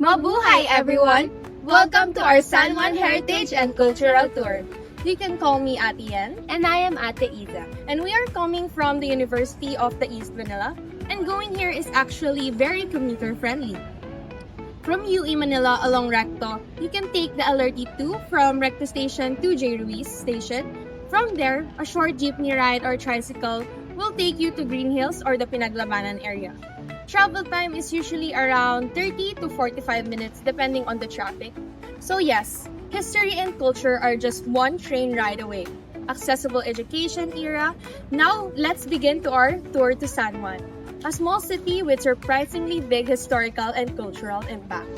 Mabuhay everyone! Welcome to our San Juan Heritage and Cultural Tour. You can call me Ate Yen. And I am Ate Isa. And we are coming from the University of the East Manila. And going here is actually very commuter friendly. From UE Manila along Recto, you can take the LRT2 from Recto Station to J. Ruiz Station. From there, a short jeepney ride or tricycle will take you to Green Hills or the Pinaglabanan area. Travel time is usually around 30 to 45 minutes depending on the traffic. So yes, history and culture are just one train ride away. Accessible education era. Now, let's begin to our tour to San Juan, a small city with surprisingly big historical and cultural impact.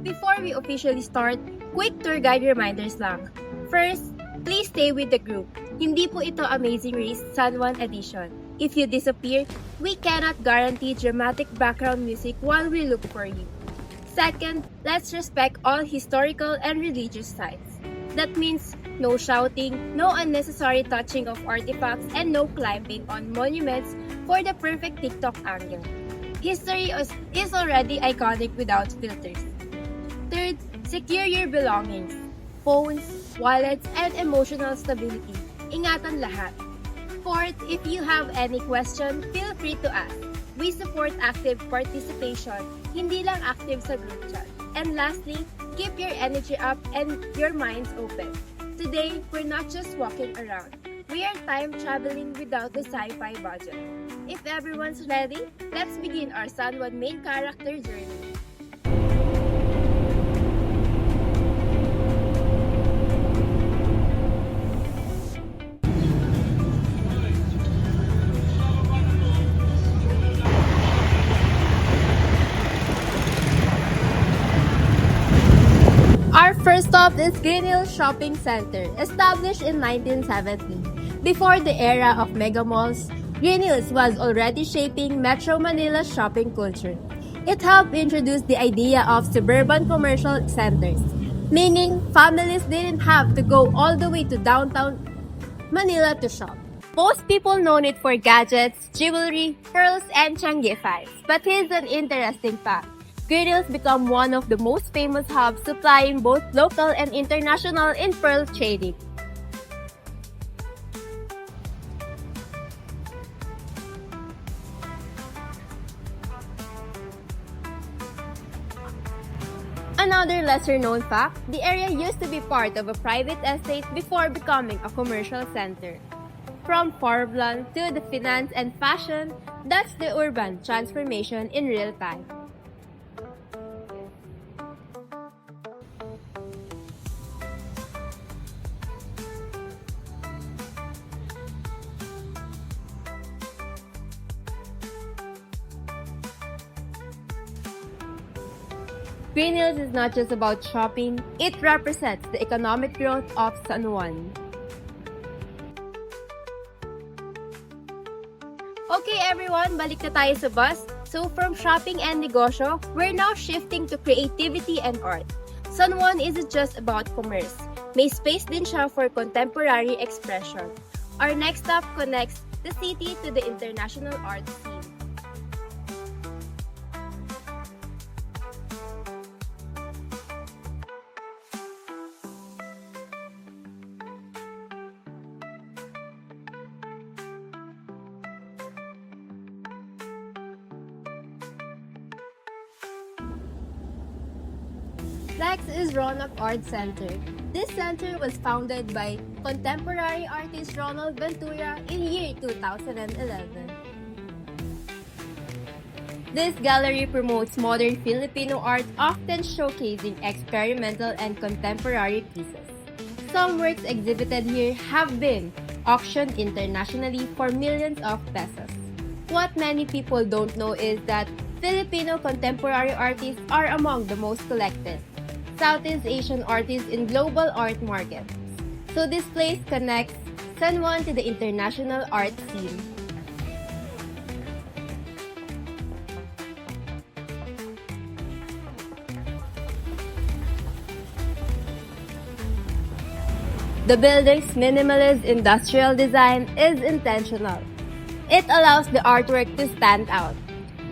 Before we officially start, quick tour guide reminders lang. First, please stay with the group. Hindi po ito Amazing Race San Juan Edition. If you disappear, we cannot guarantee dramatic background music while we look for you. Second, let's respect all historical and religious sites. That means no shouting, no unnecessary touching of artifacts, and no climbing on monuments for the perfect TikTok angle. History is already iconic without filters. Third, secure your belongings, phones, wallets, and emotional stability. Ingatan lahat. Fourth, if you have any question, feel free to ask. We support active participation, hindi lang active sa group chat. And lastly, keep your energy up and your minds open. Today, we're not just walking around. We are time traveling without the sci-fi budget. If everyone's ready, let's begin our San Juan main character journey. Our first stop is Green Hills Shopping Center, established in 1970. Before the era of mega malls, Green Hills was already shaping Metro Manila's shopping culture. It helped introduce the idea of suburban commercial centers, meaning families didn't have to go all the way to downtown Manila to shop. Most people know it for gadgets, jewelry, pearls, and Changi finds. But here's an interesting fact. Green Hills become one of the most famous hubs supplying both local and international in pearl trading. Another lesser-known fact, the area used to be part of a private estate before becoming a commercial center. From farmland to the finance and fashion, that's the urban transformation in real time. Green Hills is not just about shopping, it represents the economic growth of San Juan. Okay everyone, balik na tayo sa bus. So from shopping and negosyo, we're now shifting to creativity and art. San Juan isn't just about commerce. May space din siya for contemporary expression. Our next stop connects the city to the international art scene. Next is Roanoke Art Center. This center was founded by contemporary artist Ronald Ventura in year 2011. This gallery promotes modern Filipino art, often showcasing experimental and contemporary pieces. Some works exhibited here have been auctioned internationally for millions of pesos. What many people don't know is that Filipino contemporary artists are among the most collected Southeast Asian artists in global art markets. So this place connects San Juan to the international art scene. The building's minimalist industrial design is intentional. It allows the artwork to stand out.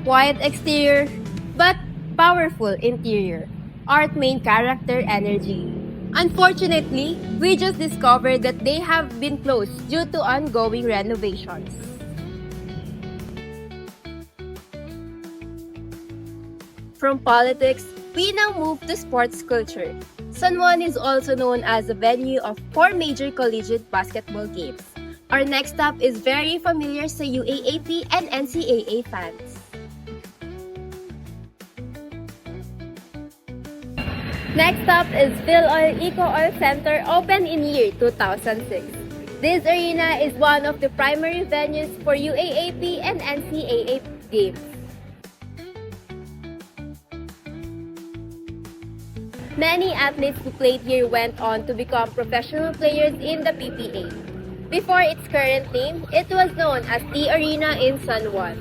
quiet exterior but powerful interior. Art main character energy. Unfortunately, we just discovered that they have been closed due to ongoing renovations. From politics, we now move to sports culture. San Juan is also known as a venue of 4 major collegiate basketball games. Our next stop is very familiar sa UAAP and NCAA fans. Next stop is Philoil Eco Oil Center, opened in year 2006. This arena is one of the primary venues for UAAP and NCAA games. Many athletes who played here went on to become professional players in the PPA. Before its current name, it was known as the Arena in San Juan.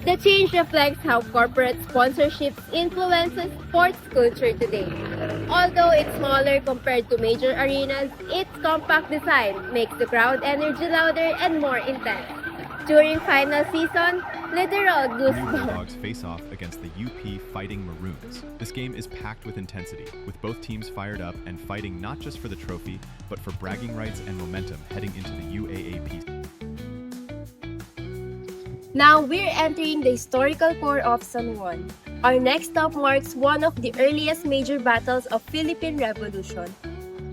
The change reflects how corporate sponsorships influences sports culture today. Although it's smaller compared to major arenas, its compact design makes the crowd energy louder and more intense. During final season, literal New goosebumps. Bulldogs face off against the UP Fighting Maroons. This game is packed with intensity, with both teams fired up and fighting not just for the trophy, but for bragging rights and momentum heading into the UAAP. Now we're entering the historical core of San Juan. Our next stop marks one of the earliest major battles of Philippine Revolution.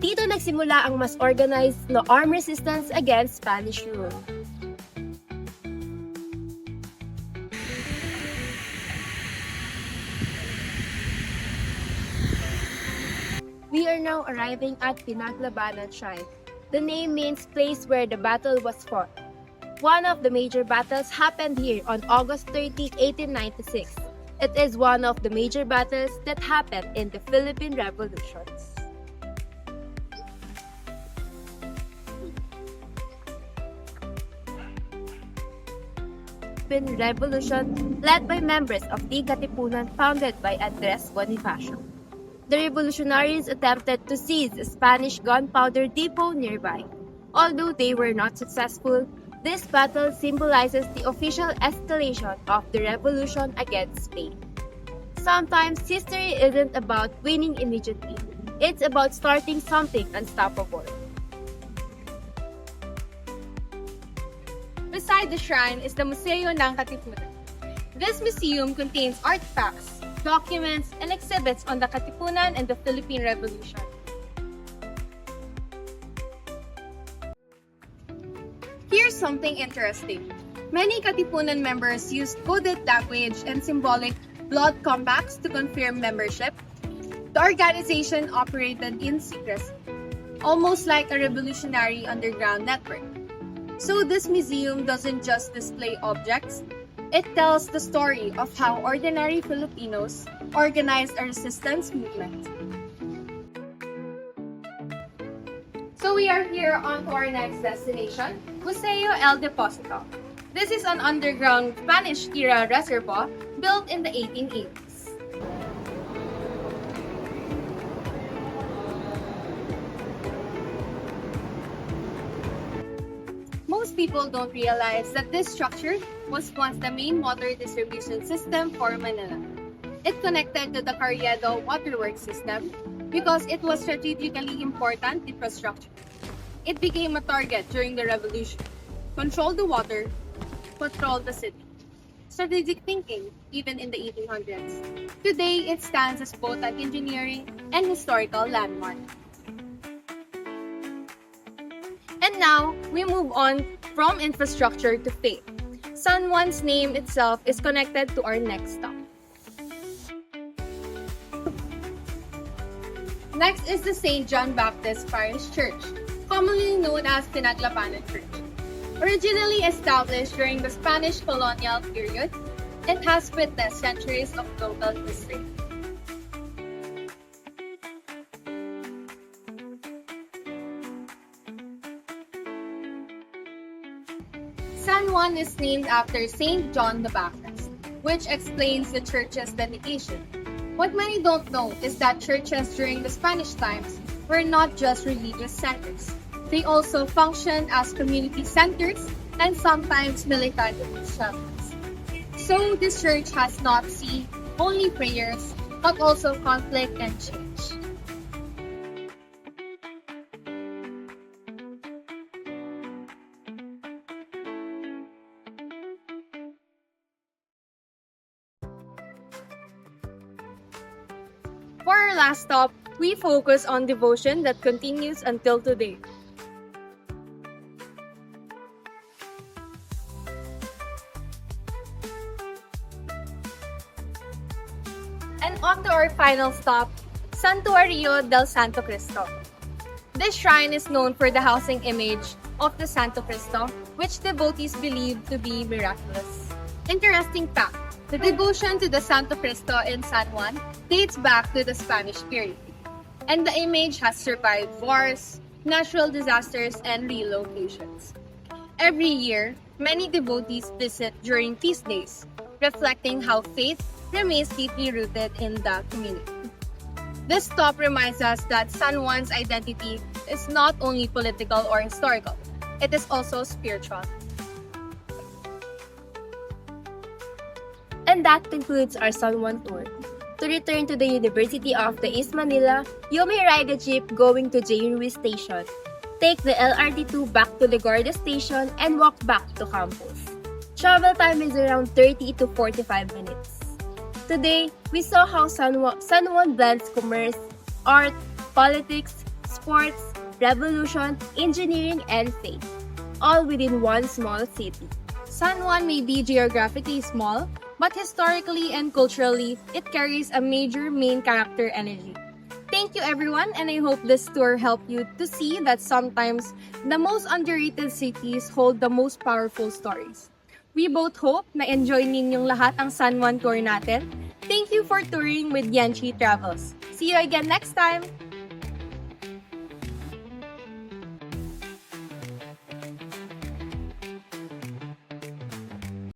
Dito nagsimula ang mas organized na armed resistance against Spanish rule. We are now arriving at Pinaglabanan Shrine. The name means place where the battle was fought. One of the major battles happened here on August 30, 1896. It is one of the major battles that happened in the Philippine Revolutions. Philippine Revolution led by members of the Katipunan founded by Andres Bonifacio. The revolutionaries attempted to seize a Spanish gunpowder depot nearby. Although they were not successful, this battle symbolizes the official escalation of the revolution against Spain. Sometimes history isn't about winning immediately. It's about starting something unstoppable. Beside the shrine is the Museo ng Katipunan. This museum contains artifacts, documents, and exhibits on the Katipunan and the Philippine Revolution. Here's something interesting. Many Katipunan members used coded language and symbolic blood compacts to confirm membership. The organization operated in secrecy, almost like a revolutionary underground network. So this museum doesn't just display objects, it tells the story of how ordinary Filipinos organized a resistance movement. So we are here on to our next destination, Museo El Deposito. This is an underground Spanish-era reservoir built in the 1880s. Most people don't realize that this structure was once the main water distribution system for Manila. It connected to the Carriedo waterworks system because it was strategically important infrastructure. It became a target during the revolution, controlled the water, controlled the city. Strategic thinking, even in the 1800s. Today, it stands as both an engineering and historical landmark. And now, we move on from infrastructure to faith. San Juan's name itself is connected to our next stop. Next is the St. John Baptist Parish Church, commonly known as Pinaglabanan Church. Originally established during the Spanish colonial period, it has witnessed centuries of local history. San Juan is named after St. John the Baptist, which explains the church's dedication. What many don't know is that churches during the Spanish times were not just religious centers. They also functioned as community centers and sometimes military shelters. So this church has not seen only prayers, but also conflict and change. For our last stop, we focus on devotion that continues until today. And on to our final stop, Santuario del Santo Cristo. This shrine is known for the housing image of the Santo Cristo, which devotees believe to be miraculous. Interesting fact, the devotion to the Santo Cristo in San Juan dates back to the Spanish period. And the image has survived wars, natural disasters, and relocations. Every year, many devotees visit during feast days, reflecting how faith remains deeply rooted in the community. This stop reminds us that San Juan's identity is not only political or historical, it is also spiritual. And that concludes our San Juan tour. To return to the University of the East Manila, you may ride a jeep going to J. Ruiz Station. Take the LRT2 back to Legorda Station and walk back to campus. Travel time is around 30 to 45 minutes. Today, we saw how San Juan blends commerce, art, politics, sports, revolution, engineering, and faith, all within one small city. San Juan may be geographically small, but historically and culturally, it carries a major main character energy. Thank you everyone, and I hope this tour helped you to see that sometimes the most underrated cities hold the most powerful stories. We both hope na enjoy ninyong lahat ang San Juan tour natin. Thank you for touring with Yanchi Travels. See you again next time!